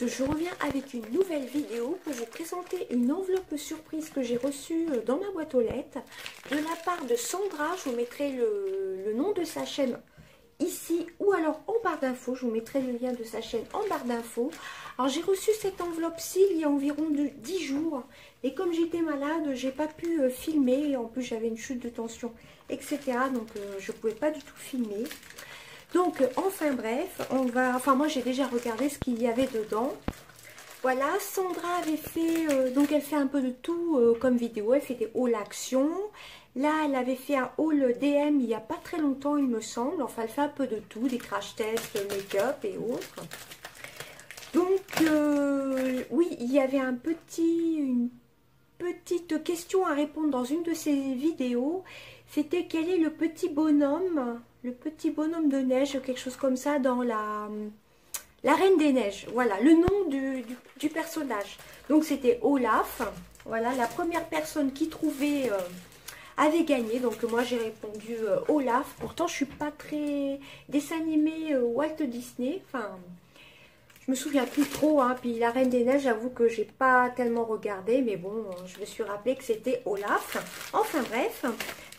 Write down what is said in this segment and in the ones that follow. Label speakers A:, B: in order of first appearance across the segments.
A: je reviens avec une nouvelle vidéo pour vous présenter une enveloppe surprise que j'ai reçue dans ma boîte aux lettres de la part de Sandra. Je vous mettrai le nom de sa chaîne ici ou alors en barre d'infos. Je vous mettrai le lien de sa chaîne en barre d'infos. Alors j'ai reçu cette enveloppe-ci il y a environ 10 jours et comme j'étais malade, j'ai pas pu filmer. En plus j'avais une chute de tension, etc. Donc je pouvais pas du tout filmer. Donc, enfin bref, moi j'ai déjà regardé ce qu'il y avait dedans. Voilà, Sandra avait fait, donc elle fait un peu de tout comme vidéo. Elle fait des hauls action. Là, elle avait fait un haul DM il n'y a pas très longtemps, il me semble. Enfin, elle fait un peu de tout, des crash tests, make-up et autres. Donc, oui, il y avait une petite question à répondre dans une de ses vidéos. C'était quel est le petit bonhomme de neige, quelque chose comme ça, dans la Reine des Neiges. Voilà, le nom du personnage. Donc c'était Olaf. Voilà, la première personne qui trouvait avait gagné. Donc moi j'ai répondu Olaf. Pourtant je suis pas très dessin animé Walt Disney. Enfin, je me souviens plus trop, hein. Puis la Reine des Neiges, j'avoue que j'ai pas tellement regardé, mais bon, je me suis rappelé que c'était Olaf. Enfin bref,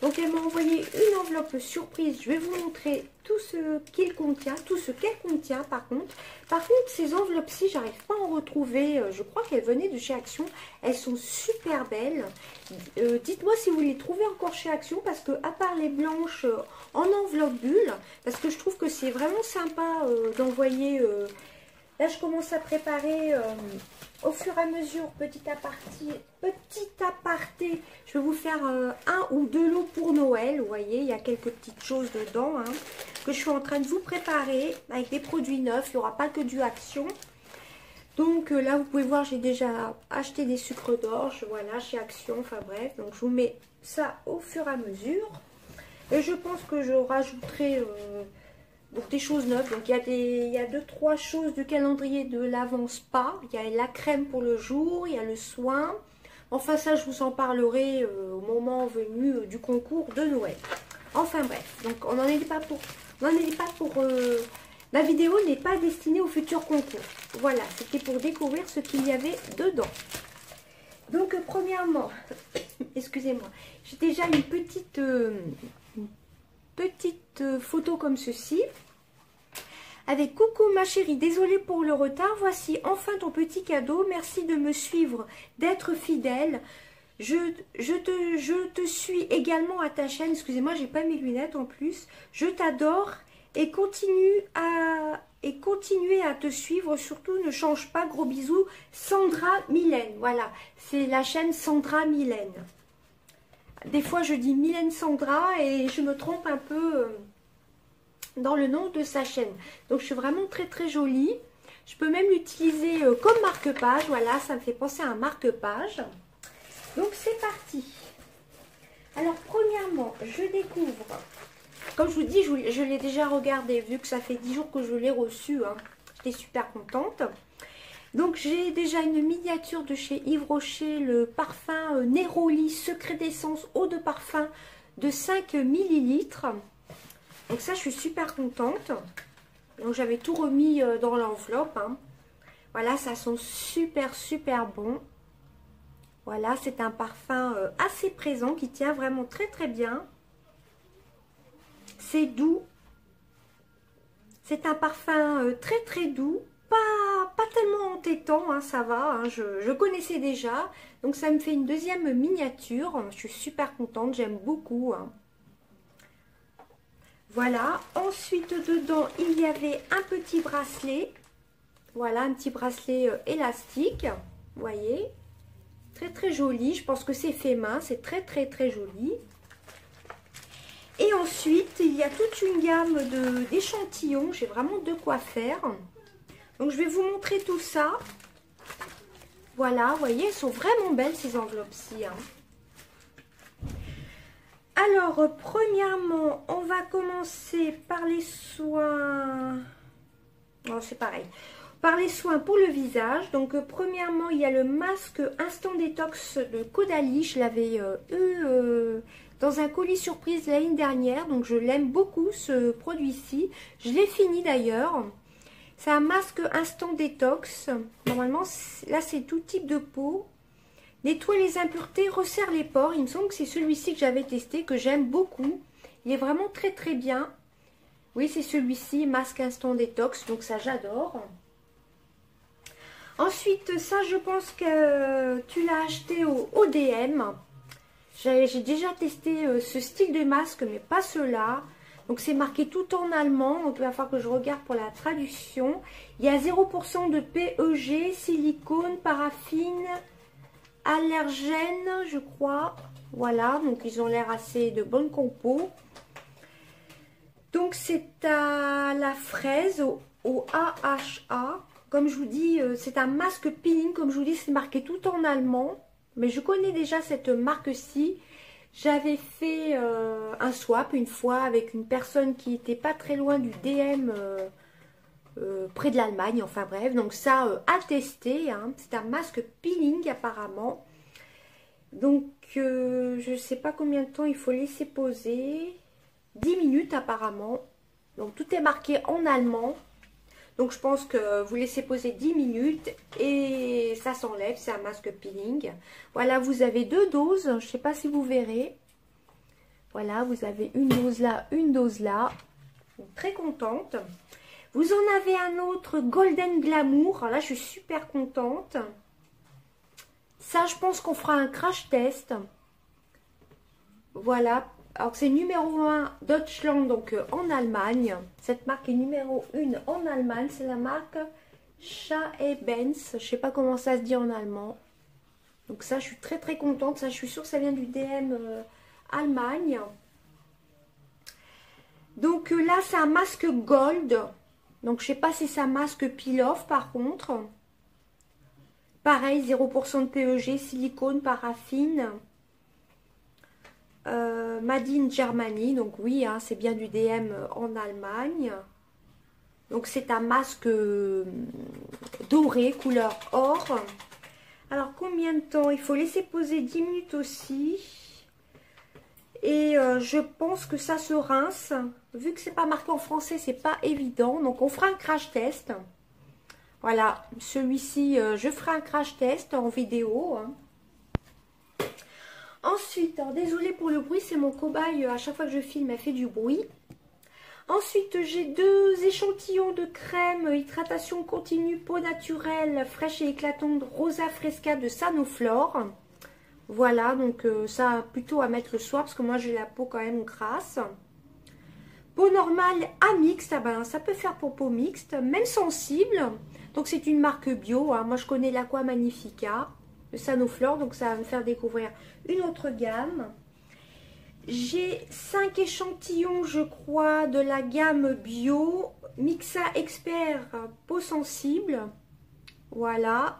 A: donc elle m'a envoyé une enveloppe surprise. Je vais vous montrer tout ce qu'il contient, tout ce qu'elle contient par contre. Par contre, ces enveloppes-ci, j'arrive pas à en retrouver. Je crois qu'elles venaient de chez Action. Elles sont super belles. Dites-moi si vous les trouvez encore chez Action, parce que à part les blanches en enveloppe bulle, parce que je trouve que c'est vraiment sympa d'envoyer... Là, je commence à préparer au fur et à mesure, petit aparté. Je vais vous faire un ou deux lots pour Noël. Vous voyez, il y a quelques petites choses dedans hein, que je suis en train de vous préparer avec des produits neufs. Il n'y aura pas que du Action. Donc là, vous pouvez voir, j'ai déjà acheté des sucres d'orge. Voilà, chez Action. Enfin bref, donc je vous mets ça au fur et à mesure. Et je pense que je rajouterai... donc des choses neuves, donc il y a 2-3 choses du calendrier de l'Avent Spa. Il y a la crème pour le jour, il y a le soin. Enfin ça je vous en parlerai au moment venu du concours de Noël. Enfin bref, donc on n'en est pas pour... ma vidéo n'est pas destinée au futur concours. Voilà, c'était pour découvrir ce qu'il y avait dedans. Donc premièrement, excusez-moi, j'ai déjà une petite photo comme ceci. Avec coucou ma chérie, désolée pour le retard, voici enfin ton petit cadeau, merci de me suivre, d'être fidèle. Je te suis également à ta chaîne, excusez-moi, j'ai pas mes lunettes en plus. Je t'adore et continuer à te suivre, surtout ne change pas, gros bisous, Sandra Mylène. Voilà, c'est la chaîne Sandra Mylène. Des fois je dis Mylène Sandra et je me trompe un peu dans le nom de sa chaîne. Donc je suis vraiment très très jolie. Je peux même l'utiliser comme marque-page. Voilà, ça me fait penser à un marque-page. Donc c'est parti. Alors premièrement, je découvre. Comme je vous dis, je l'ai déjà regardé. Vu que ça fait 10 jours que je l'ai reçu. Hein, j'étais super contente. Donc j'ai déjà une miniature de chez Yves Rocher. Le parfum Neroli Secret d'essence eau de parfum de 5 ml. Donc ça, je suis super contente. Donc j'avais tout remis dans l'enveloppe. Hein. Voilà, ça sent super, super bon. Voilà, c'est un parfum assez présent qui tient vraiment très, très bien. C'est doux. C'est un parfum très, très doux. Pas tellement entêtant, hein, ça va. Hein, je connaissais déjà. Donc ça me fait une deuxième miniature. Je suis super contente, j'aime beaucoup. Hein. Voilà, ensuite dedans il y avait un petit bracelet, voilà un petit bracelet élastique, vous voyez, très très joli, je pense que c'est fait main, c'est très très très joli. Et ensuite il y a toute une gamme d'échantillons, j'ai vraiment de quoi faire, donc je vais vous montrer tout ça. Voilà, vous voyez, elles sont vraiment belles ces enveloppes-ci, hein. Alors, premièrement, on va commencer par les soins. Non, c'est pareil. Par les soins pour le visage. Donc, premièrement, il y a le masque Instant Détox de Caudalie. Je l'avais eu dans un colis surprise l'année dernière. Donc, je l'aime beaucoup, ce produit-ci. Je l'ai fini d'ailleurs. C'est un masque instant détox. Normalement, là, c'est tout type de peau. Nettoie les impuretés, resserre les pores. Il me semble que c'est celui-ci que j'avais testé, que j'aime beaucoup. Il est vraiment très très bien. Oui, c'est celui-ci, masque instant détox. Donc ça, j'adore. Ensuite, ça, je pense que tu l'as acheté au ODM. J'ai déjà testé ce style de masque, mais pas ceux-là. Donc, c'est marqué tout en allemand. Donc, il va falloir que je regarde pour la traduction. Il y a 0% de PEG, silicone, paraffine, allergène, je crois. Voilà, donc ils ont l'air assez de bonne compo. Donc, c'est à la fraise, au AHA. Comme je vous dis, c'est un masque peeling. Comme je vous dis, c'est marqué tout en allemand. Mais je connais déjà cette marque-ci. J'avais fait un swap une fois avec une personne qui n'était pas très loin du DM près de l'Allemagne. Enfin bref, donc ça à tester. Hein. C'est un masque peeling apparemment. Donc je ne sais pas combien de temps il faut laisser poser. 10 minutes apparemment. Donc tout est marqué en allemand. Donc je pense que vous laissez poser 10 minutes et ça s'enlève, c'est un masque peeling. Voilà, vous avez 2 doses, je ne sais pas si vous verrez. Voilà, vous avez une dose là, une dose là. Donc, très contente. Vous en avez un autre, Golden Glamour. Alors là, je suis super contente. Ça, je pense qu'on fera un crash test. Voilà. Alors c'est numéro 1 Deutschland, donc en Allemagne. Cette marque est numéro 1 en Allemagne. C'est la marque Schaebens. Je ne sais pas comment ça se dit en allemand. Donc ça, je suis très très contente. Ça, je suis sûre que ça vient du DM Allemagne. Donc là, c'est un masque gold. Donc je ne sais pas si c'est un masque peel-off par contre. Pareil, 0% de PEG, silicone, paraffine. Made in Germany, donc oui, hein, c'est bien du DM en Allemagne. Donc c'est un masque doré, couleur or. Alors combien de temps? Il faut laisser poser 10 minutes aussi. Et je pense que ça se rince. Vu que c'est pas marqué en français, c'est pas évident. Donc on fera un crash test. Voilà, celui-ci, je ferai un crash test en vidéo. Hein. Ensuite, désolé pour le bruit, c'est mon cobaye, à chaque fois que je filme, elle fait du bruit. Ensuite, j'ai 2 échantillons de crème hydratation continue peau naturelle fraîche et éclatante Rosa Fresca de Sanoflore. Voilà, donc ça plutôt à mettre le soir parce que moi j'ai la peau quand même grasse. Peau normale à mixte, ah ben, ça peut faire pour peau mixte, même sensible. Donc c'est une marque bio, hein. Moi je connais l'Aqua Magnifica. Sanoflore, donc ça va me faire découvrir une autre gamme. J'ai 5 échantillons, je crois, de la gamme bio Mixa Expert peau sensible. Voilà.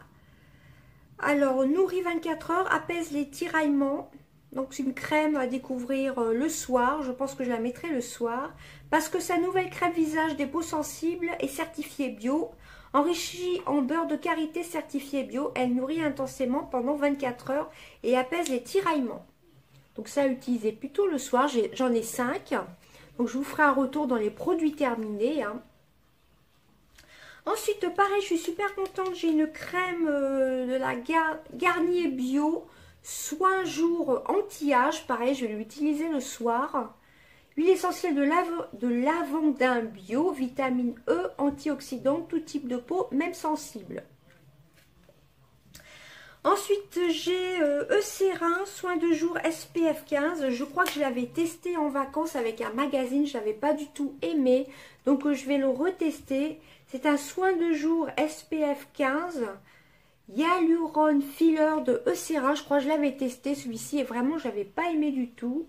A: Alors, nourrit 24 heures, apaise les tiraillements. Donc, c'est une crème à découvrir le soir. Je pense que je la mettrai le soir. Parce que sa nouvelle crème visage des peaux sensibles est certifiée bio. Enrichie en beurre de karité certifié bio, elle nourrit intensément pendant 24 heures et apaise les tiraillements. Donc ça à utiliser plutôt le soir, j'en ai 5. Donc je vous ferai un retour dans les produits terminés. Hein. Ensuite, pareil, je suis super contente, j'ai une crème de la Garnier Bio, soin jour anti-âge. Pareil, je vais l'utiliser le soir. Huile essentielle de lavandin bio, vitamine E, antioxydant, tout type de peau, même sensible. Ensuite, j'ai Eucérin, soin de jour SPF 15. Je crois que je l'avais testé en vacances avec un magazine, je n'avais pas du tout aimé. Donc, je vais le retester. C'est un soin de jour SPF 15. Hyaluron Filler de Eucérin. Je crois que je l'avais testé celui-ci et vraiment, je n'avais pas aimé du tout.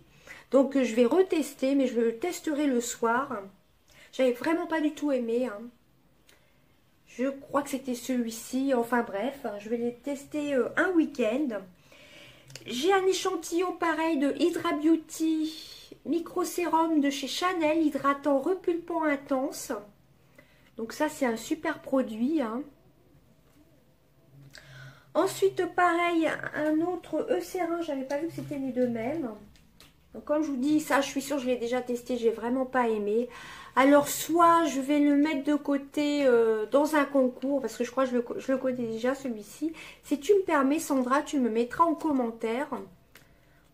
A: Donc je vais retester, mais je le testerai le soir. J'avais vraiment pas du tout aimé. Hein. Je crois que c'était celui-ci. Enfin bref, je vais les tester un week-end. J'ai un échantillon pareil de Hydra Beauty Micro Sérum de chez Chanel, hydratant repulpant intense. Donc ça c'est un super produit. Hein. Ensuite pareil, un autre Eucérin, j'avais pas vu que c'était les deux mêmes. Donc, comme je vous dis, ça, je suis sûre, je l'ai déjà testé, j'ai vraiment pas aimé. Alors, soit je vais le mettre de côté dans un concours, parce que je crois que je le connais déjà, celui-ci. Si tu me permets, Sandra, tu me mettras en commentaire.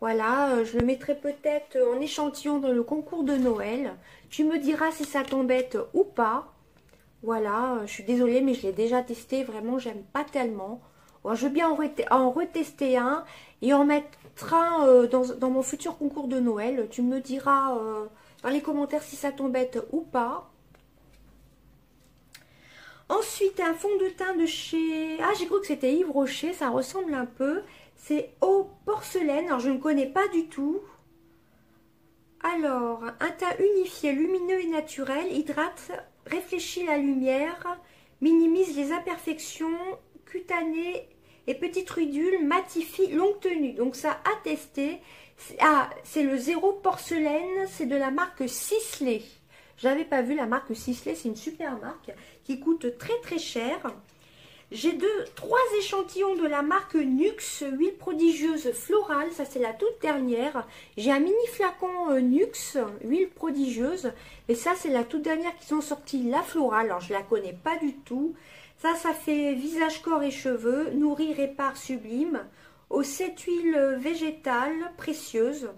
A: Voilà, je le mettrai peut-être en échantillon dans le concours de Noël. Tu me diras si ça t'embête ou pas. Voilà, je suis désolée, mais je l'ai déjà testé. Vraiment, j'aime pas tellement. Bon, je veux bien en retester un et en mettre un dans mon futur concours de Noël. Tu me diras dans les commentaires si ça t'embête ou pas. Ensuite, un fond de teint de chez... Ah, j'ai cru que c'était Yves Rocher, ça ressemble un peu. C'est eau porcelaine, alors je ne connais pas du tout. Alors, un teint unifié, lumineux et naturel, hydrate, réfléchit la lumière, minimise les imperfections cutanées et petites ridules, matifie longue tenue. Donc ça a testé. Ah, c'est le zéro porcelaine, c'est de la marque Sisley. J'avais pas vu la marque Sisley, c'est une super marque qui coûte très très cher. J'ai trois échantillons de la marque Nuxe, huile prodigieuse florale, ça c'est la toute dernière. J'ai un mini flacon Nuxe, huile prodigieuse, et ça c'est la toute dernière qui sont sorties, la florale, alors je la connais pas du tout. Ça fait visage, corps et cheveux, nourrit, répare, sublime, aux 7 huiles végétales précieuses.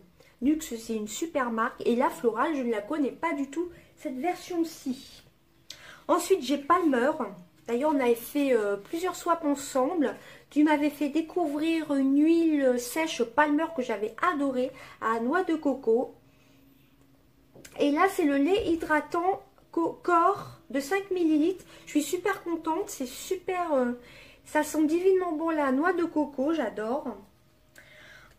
A: Nuxe c'est une super marque, et la florale je ne la connais pas du tout, cette version-ci. Ensuite j'ai Palmer. D'ailleurs, on avait fait plusieurs swaps ensemble. Tu m'avais fait découvrir une huile sèche Palmer que j'avais adorée à noix de coco. Et là, c'est le lait hydratant corps de 5 ml. Je suis super contente. C'est super... ça sent divinement bon la noix de coco. J'adore.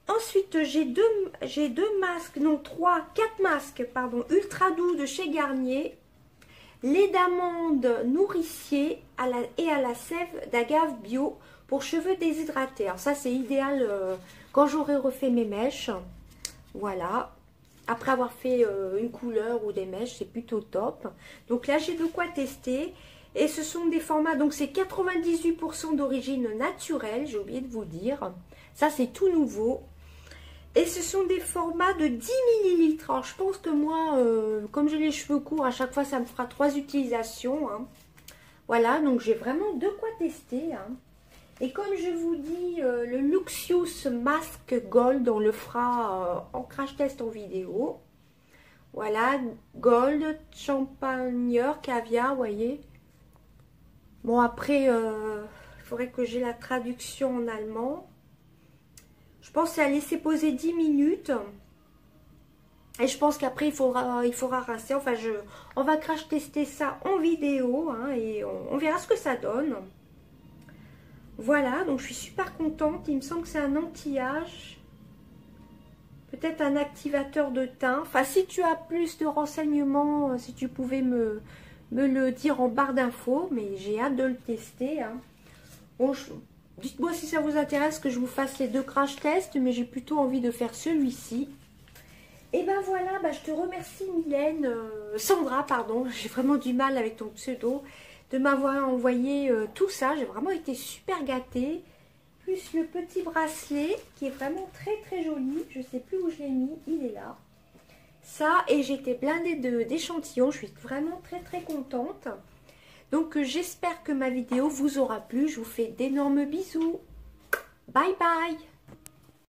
A: Ensuite, j'ai deux masques, non 4 masques, pardon, ultra doux de chez Garnier. Lait d'amande nourricier et à la sève d'agave bio pour cheveux déshydratés. Alors ça c'est idéal quand j'aurai refait mes mèches. Voilà. Après avoir fait une couleur ou des mèches, c'est plutôt top. Donc là j'ai de quoi tester. Et ce sont des formats, donc c'est 98% d'origine naturelle, j'ai oublié de vous dire. Ça c'est tout nouveau. Et ce sont des formats de 10 ml. Alors, je pense que moi, comme j'ai les cheveux courts, à chaque fois, ça me fera 3 utilisations. Hein. Voilà, donc j'ai vraiment de quoi tester. Hein. Et comme je vous dis, le Luxius Mask Gold, on le fera en crash test en vidéo. Voilà, Gold, Champagneur, Caviar, vous voyez. Bon, après, il faudrait que j'ai la traduction en allemand. Je pense à laisser poser 10 minutes. Et je pense qu'après, il faudra rincer. Enfin, on va crash tester ça en vidéo. Hein, et on verra ce que ça donne. Voilà, donc je suis super contente. Il me semble que c'est un anti-âge. Peut-être un activateur de teint. Enfin, si tu as plus de renseignements, si tu pouvais me le dire en barre d'infos. Mais j'ai hâte de le tester. Hein. Bon, dites-moi si ça vous intéresse que je vous fasse les deux crash tests, mais j'ai plutôt envie de faire celui-ci. Et ben voilà, je te remercie Mylène, Sandra, pardon, j'ai vraiment du mal avec ton pseudo, de m'avoir envoyé tout ça. J'ai vraiment été super gâtée. Plus le petit bracelet qui est vraiment très très joli. Je sais plus où je l'ai mis, il est là. Ça, et j'étais blindée d'échantillons, je suis vraiment très très contente. Donc j'espère que ma vidéo vous aura plu. Je vous fais d'énormes bisous. Bye bye.